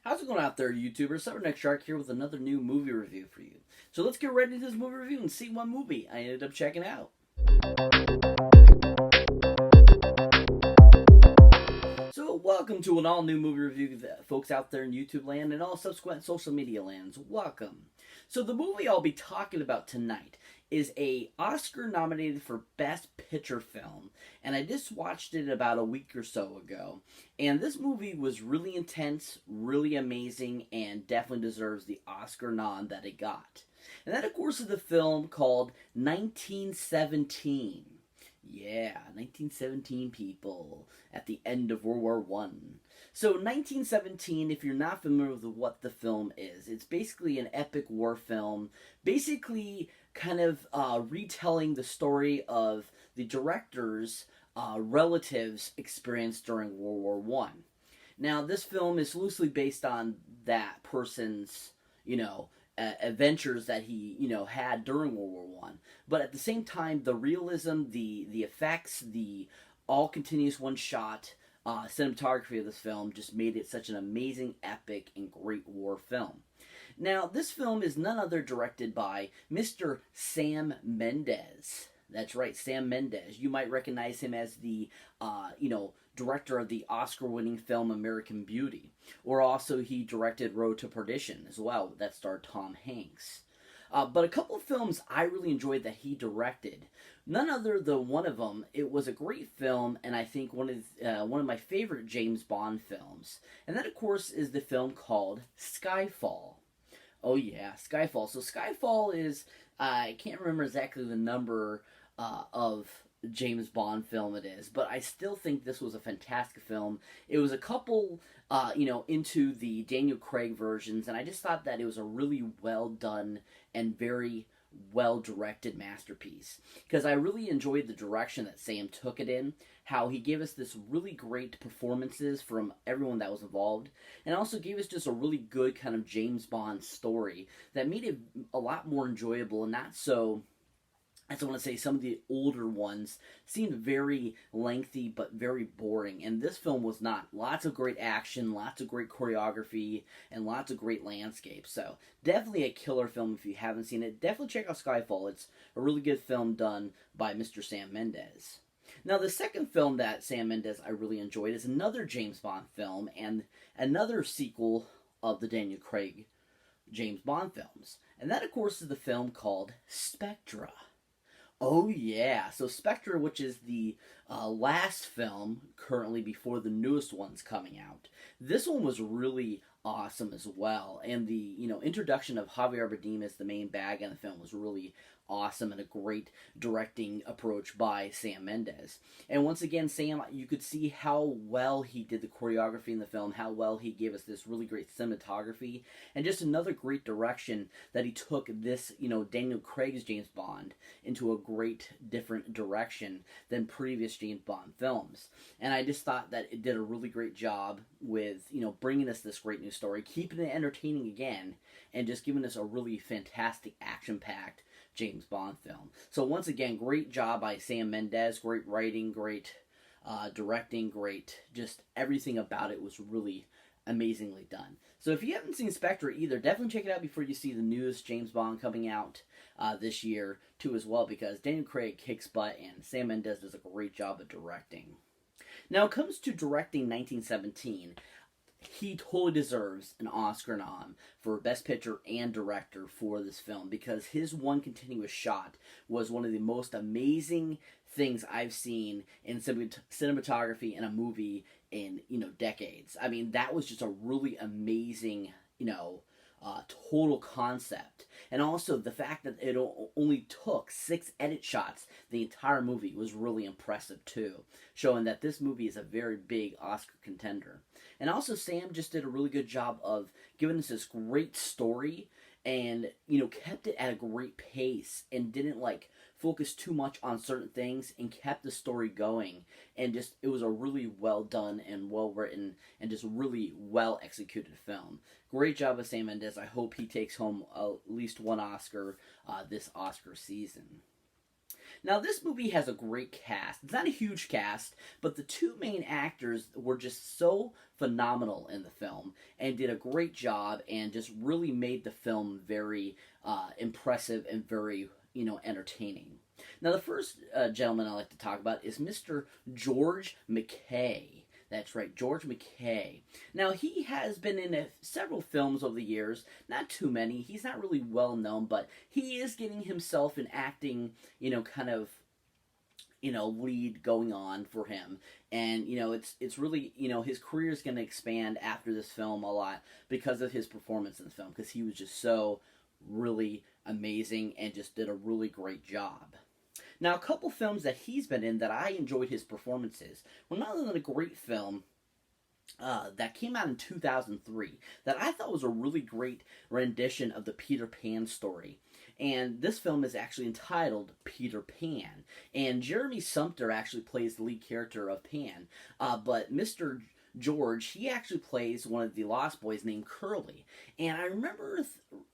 How's it going out there, YouTubers? Cyberneticshark here with another new movie review for you. So let's get right into this movie review and see what movie I ended up checking out. So welcome to an all-new movie review, folks out there in YouTube land and all subsequent social media lands. Welcome. So the movie I'll be talking about tonight is a Oscar nominated for Best Picture film, and I just watched it about a week or so ago, and this movie was really intense, really amazing, and definitely deserves the Oscar nod that it got. And that, of course, is the film called 1917. Yeah, 1917, people, at the end of World War One. So 1917, if you're not familiar with what the film is, it's basically an epic war film, basically kind of retelling the story of the director's relatives' experience during World War One. Now, this film is loosely based on that person's, adventures that he, had during World War One. But at the same time, the realism, the effects, the all continuous one shot cinematography of this film just made it such an amazing, epic, and great war film. Now, this film is none other directed by Mr. Sam Mendes. That's right, Sam Mendes. You might recognize him as the, director of the Oscar-winning film American Beauty. Or also he directed Road to Perdition as well, that starred Tom Hanks. But a couple of films I really enjoyed that he directed. None other than one of them. It was a great film, and I think one of my favorite James Bond films. And that, of course, is the film called Skyfall. Oh yeah, Skyfall. So Skyfall is I can't remember exactly the number of James Bond film it is, but I still think this was a fantastic film. It was a couple, into the Daniel Craig versions, and I just thought that it was a really well done and very well directed masterpiece, because I really enjoyed the direction that Sam took it in, how he gave us this really great performances from everyone that was involved, and also gave us just a really good kind of James Bond story that made it a lot more enjoyable and not so, I want to say, some of the older ones seemed very lengthy but very boring, and this film was not. Lots of great action, lots of great choreography, and lots of great landscapes. So definitely a killer film if you haven't seen it. Definitely check out Skyfall. It's a really good film done by Mr. Sam Mendes. Now, the second film that Sam Mendes I really enjoyed is another James Bond film and another sequel of the Daniel Craig James Bond films. And that, of course, is the film called Spectre. Oh yeah, so Spectre, which is the last film currently before the newest one's coming out. This one was really awesome as well, and the introduction of Javier Bardem as the main bad guy in the film was really awesome and a great directing approach by Sam Mendes. And once again, Sam, you could see how well he did the choreography in the film, how well he gave us this really great cinematography, and just another great direction that he took this, Daniel Craig's James Bond into a great different direction than previous James Bond films. And I just thought that it did a really great job with, bringing us this great new story, keeping it entertaining again, and just giving us a really fantastic action-packed James Bond film. So once again, great job by Sam Mendes, great writing, great directing, great, just everything about it was really amazingly done. So if you haven't seen Spectre either, definitely check it out before you see the newest James Bond coming out this year too as well, because Daniel Craig kicks butt and Sam Mendes does a great job of directing. Now, it comes to directing 1917. He totally deserves an Oscar nom for Best Picture and Director for this film, because his one continuous shot was one of the most amazing things I've seen in cinematography in a movie in, decades. I mean, that was just a really amazing, total concept. And also the fact that it only took 6 edit shots the entire movie was really impressive too, showing that this movie is a very big Oscar contender. And also Sam just did a really good job of giving us this great story and, kept it at a great pace and didn't focus too much on certain things and kept the story going. And just, it was a really well done and well written and just really well executed film. Great job of Sam Mendes. I hope he takes home at least one Oscar this Oscar season. Now, this movie has a great cast. It's not a huge cast, but the two main actors were just so phenomenal in the film and did a great job and just really made the film very impressive and very, entertaining. Now, the first gentleman I'd like to talk about is Mr. George McKay. That's right, George McKay. Now, he has been in several films over the years, not too many. He's not really well known, but he is getting himself an acting, kind of, lead going on for him. And, it's really, his career is going to expand after this film a lot because of his performance in the film, because he was just so really amazing and just did a really great job. Now, a couple films that he's been in that I enjoyed his performances were not only a great film that came out in 2003 that I thought was a really great rendition of the Peter Pan story. And this film is actually entitled Peter Pan. And Jeremy Sumpter actually plays the lead character of Pan. But Mr. George, he actually plays one of the Lost Boys named Curly. And I remember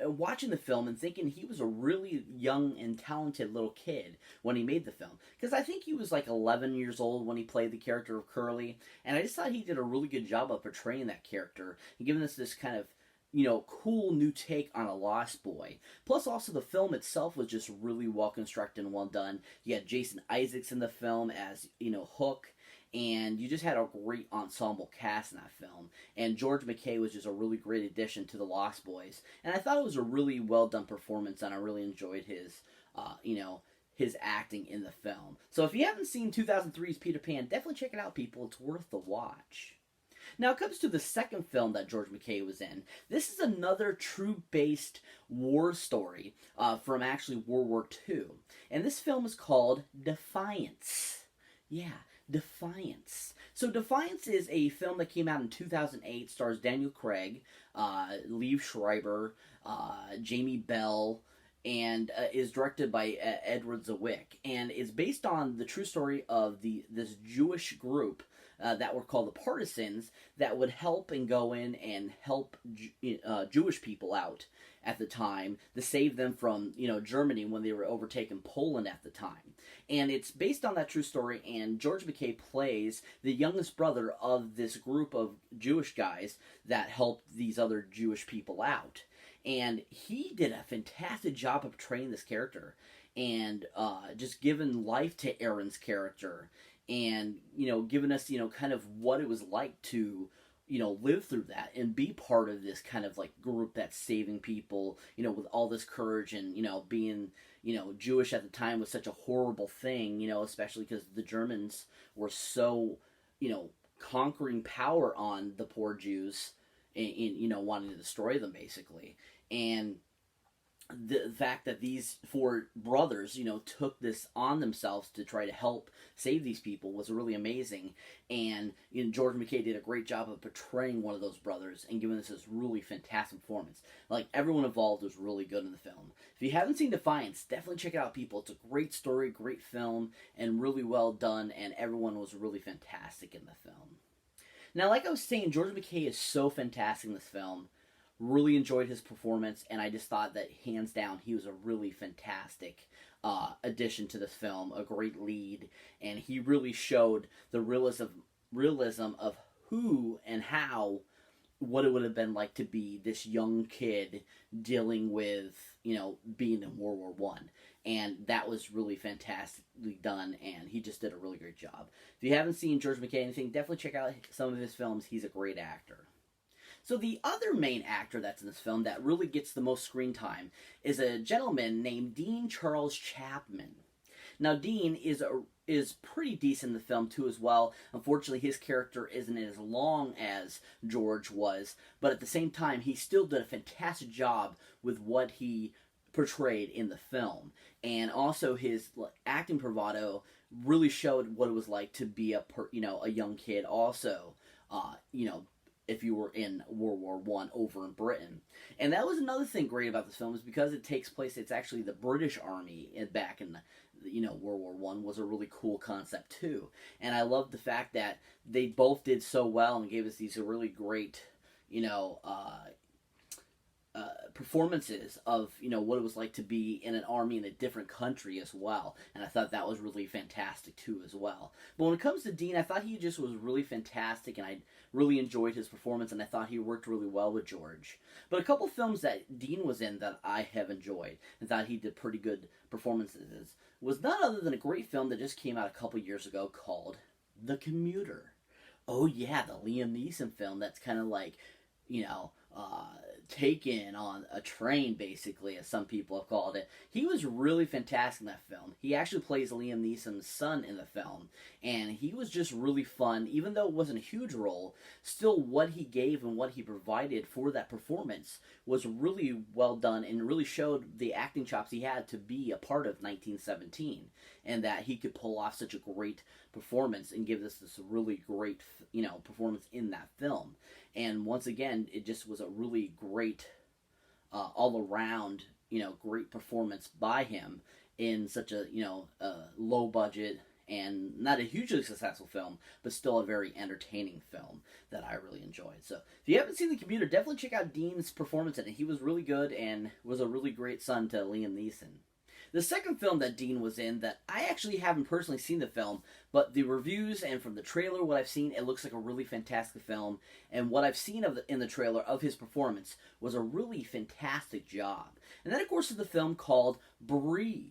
watching the film and thinking he was a really young and talented little kid when he made the film. Because I think he was like 11 years old when he played the character of Curly. And I just thought he did a really good job of portraying that character and giving us this kind of cool new take on a Lost Boy. Plus, also, the film itself was just really well constructed and well done. You had Jason Isaacs in the film as, Hook, and you just had a great ensemble cast in that film. And George McKay was just a really great addition to the Lost Boys. And I thought it was a really well done performance, and I really enjoyed his, his acting in the film. So if you haven't seen 2003's Peter Pan, definitely check it out, people. It's worth the watch. Now it comes to the second film that George McKay was in. This is another true-based war story from actually World War II. And this film is called Defiance. Yeah, Defiance. So Defiance is a film that came out in 2008, stars Daniel Craig, Liev Schreiber, Jamie Bell, and is directed by Edward Zwick. And is based on the true story of this Jewish group that were called the Partisans that would help and go in and help Jewish people out at the time to save them from Germany when they were overtaking Poland at the time. And it's based on that true story, and George McKay plays the youngest brother of this group of Jewish guys that helped these other Jewish people out. And he did a fantastic job of portraying this character and just giving life to Aaron's character and, giving us, kind of what it was like to, live through that and be part of this kind of like group that's saving people, with all this courage and, being, Jewish at the time was such a horrible thing, especially because the Germans were so, conquering power on the poor Jews and wanting to destroy them basically. And the fact that these four brothers, took this on themselves to try to help save these people was really amazing. And George McKay did a great job of portraying one of those brothers and giving us this really fantastic performance. Like, everyone involved was really good in the film. If you haven't seen Defiance, definitely check it out, people. It's a great story, great film, and really well done, and everyone was really fantastic in the film. Now, like I was saying, George McKay is so fantastic in this film. Really enjoyed his performance, and I just thought that, hands down, he was a really fantastic addition to this film, a great lead, and he really showed the realism of who and how, what it would have been like to be this young kid dealing with, being in World War One. And that was really fantastically done, and he just did a really great job. If you haven't seen George McKay anything, definitely check out some of his films. He's a great actor. So the other main actor that's in this film that really gets the most screen time is a gentleman named Dean Charles Chapman. Now, Dean is pretty decent in the film, too, as well. Unfortunately, his character isn't as long as George was, but at the same time, he still did a fantastic job with what he portrayed in the film. And also, his acting bravado really showed what it was like to be a young kid also, if you were in World War One over in Britain. And that was another thing great about this film, is because it takes place, it's actually the British Army back in World War One was a really cool concept too. And I love the fact that they both did so well and gave us these really great performances of what it was like to be in an army in a different country as well, and I thought that was really fantastic too as well. But when it comes to Dean, I thought he just was really fantastic, and I really enjoyed his performance, and I thought he worked really well with George. But a couple films that Dean was in that I have enjoyed and thought he did pretty good performances was none other than a great film that just came out a couple years ago called The Commuter. Oh yeah, the Liam Neeson film that's kind of like, you know, taken on a train, basically, as some people have called it. He was really fantastic in that film. He actually plays Liam Neeson's son in the film, and he was just really fun. Even though it wasn't a huge role, still what he gave and what he provided for that performance was really well done, and really showed the acting chops he had to be a part of 1917, and that he could pull off such a great performance and give us this really great, performance in that film. And once again, it just was a really great, all-around, great performance by him in such a, low budget and not a hugely successful film, but still a very entertaining film that I really enjoyed. So if you haven't seen The Commuter, definitely check out Dean's performance in it. He was really good and was a really great son to Liam Neeson. The second film that Dean was in, that I actually haven't personally seen the film, but the reviews and from the trailer, what I've seen, it looks like a really fantastic film. And what I've seen in the trailer of his performance was a really fantastic job. And that, of course, is the film called Breathe.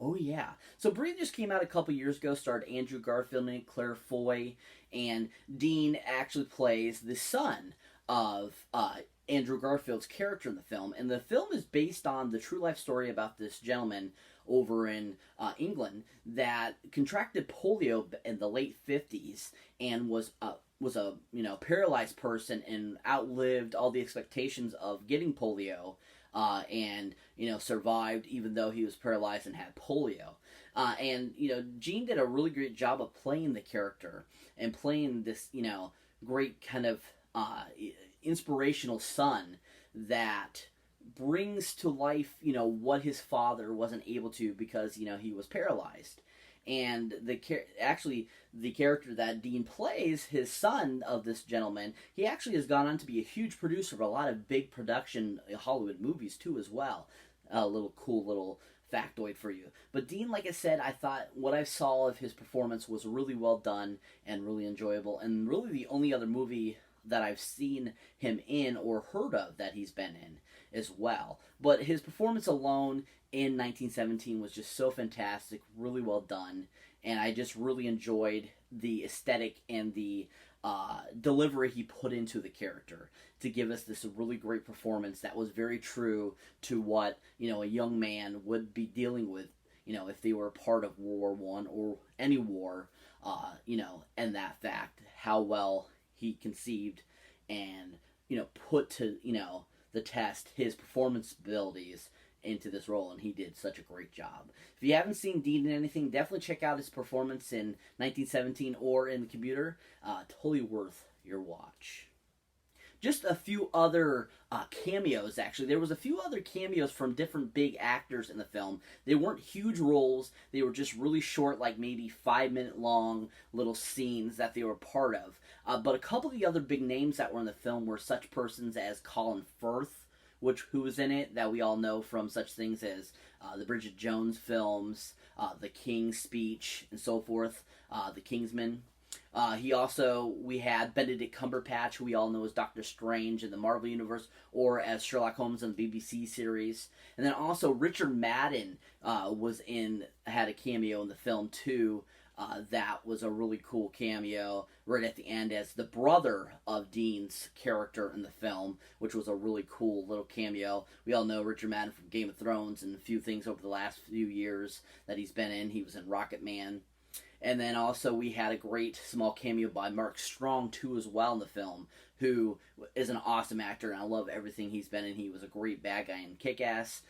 Oh, yeah. So Breathe just came out a couple years ago, starred Andrew Garfield and Claire Foy, and Dean actually plays the son of Andrew Garfield's character in the film. And the film is based on the true life story about this gentleman over in England that contracted polio in the late 50s and was a paralyzed person and outlived all the expectations of getting polio, and survived even though he was paralyzed and had polio. And Gene did a really great job of playing the character and playing this great kind of inspirational son that brings to life what his father wasn't able to because he was paralyzed. And the character that Dean plays, his son of this gentleman, he actually has gone on to be a huge producer of a lot of big production Hollywood movies too as well. A cool little factoid for you. But Dean, like I said, I thought what I saw of his performance was really well done and really enjoyable, and really the only other movie that I've seen him in or heard of that he's been in as well. But his performance alone in 1917 was just so fantastic, really well done, and I just really enjoyed the aesthetic and the delivery he put into the character to give us this really great performance that was very true to what a young man would be dealing with if they were a part of World War I or any war, and that fact, how well he conceived and put to the test his performance abilities into this role, and he did such a great job. If you haven't seen Dean in anything, definitely check out his performance in 1917 or in The Commuter. Totally worth your watch. Just a few other cameos, actually. There was a few other cameos from different big actors in the film. They weren't huge roles. They were just really short, like maybe 5-minute long little scenes that they were part of. But a couple of the other big names that were in the film were such persons as Colin Firth, who was in it, that we all know from such things as the Bridget Jones films, The King's Speech, and so forth, The Kingsman. We had Benedict Cumberbatch, who we all know as Doctor Strange in the Marvel Universe, or as Sherlock Holmes in the BBC series. And then also Richard Madden had a cameo in the film too. That was a really cool cameo right at the end as the brother of Dean's character in the film, which was a really cool little cameo. We all know Richard Madden from Game of Thrones and a few things over the last few years that he's been in. He was in Rocket Man. And then also we had a great small cameo by Mark Strong too as well in the film, who is an awesome actor, and I love everything he's been in. He was a great bad guy in Kick-Ass.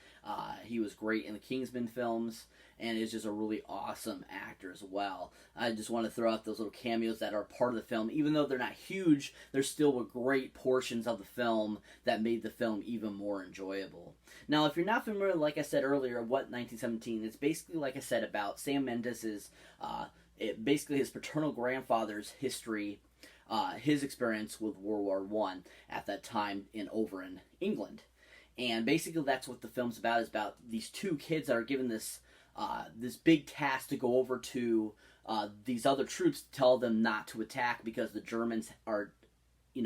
He was great in the Kingsman films, and is just a really awesome actor as well. I just want to throw out those little cameos that are part of the film. Even though they're not huge, they're still great portions of the film that made the film even more enjoyable. Now, if you're not familiar, like I said earlier, what 1917 is, basically, like I said, about Sam Mendes's, basically his paternal grandfather's history, his experience with World War I at that time over in England. And basically that's what the film's about, is about these two kids that are given this this big task to go over to these other troops to tell them not to attack because the Germans are,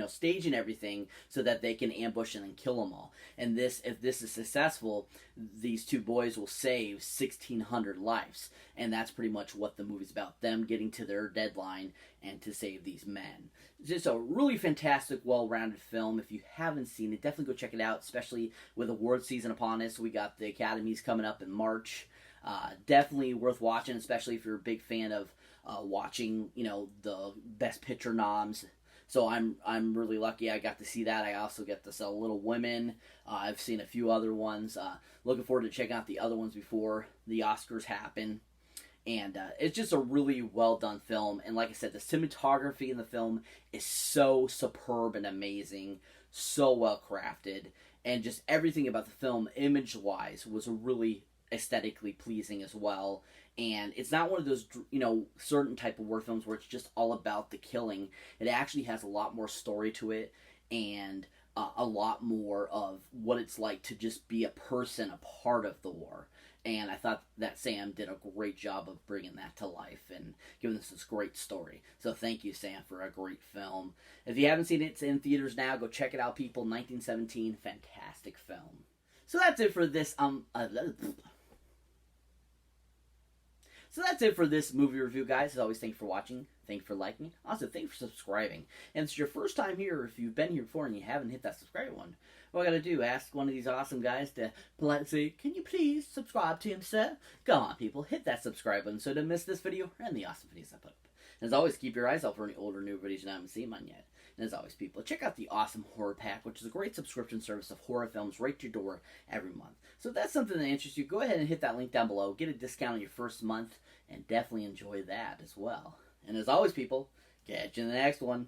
staging everything so that they can ambush and then kill them all. And if this is successful, these two boys will save 1,600 lives. And that's pretty much what the movie's about, them getting to their deadline and to save these men. It's just a really fantastic, well-rounded film. If you haven't seen it, definitely go check it out, especially with award season upon us. We got the Academies coming up in March. Definitely worth watching, especially if you're a big fan of watching, the Best Picture noms. So I'm really lucky I got to see that. I also get to see Little Women. I've seen a few other ones. Looking forward to checking out the other ones before the Oscars happen. And it's just a really well done film. And like I said, the cinematography in the film is so superb and amazing, so well crafted, and just everything about the film, image wise, was really aesthetically pleasing as well. And it's not one of those, certain type of war films where it's just all about the killing. It actually has a lot more story to it, and a lot more of what it's like to just be a person, a part of the war. And I thought that Sam did a great job of bringing that to life and giving us this great story. So thank you, Sam, for a great film. If you haven't seen it, it's in theaters now. Go check it out, people. 1917, fantastic film. So that's it for this, So that's it for this movie review, guys. As always, thank you for watching. Thank you for liking. Also, thank you for subscribing. And if it's your first time here, or if you've been here before and you haven't hit that subscribe one, what I gotta do, ask one of these awesome guys to politely say, can you please subscribe to him, sir? Go on, people. Hit that subscribe button so you don't miss this video and the awesome videos I put up. And as always, keep your eyes out for any older new videos you haven't seen mine yet. And as always, people, check out the awesome Horror Pack, which is a great subscription service of horror films right to your door every month. So if that's something that interests you, go ahead and hit that link down below. Get a discount on your first month, and definitely enjoy that as well. And as always, people, catch you in the next one.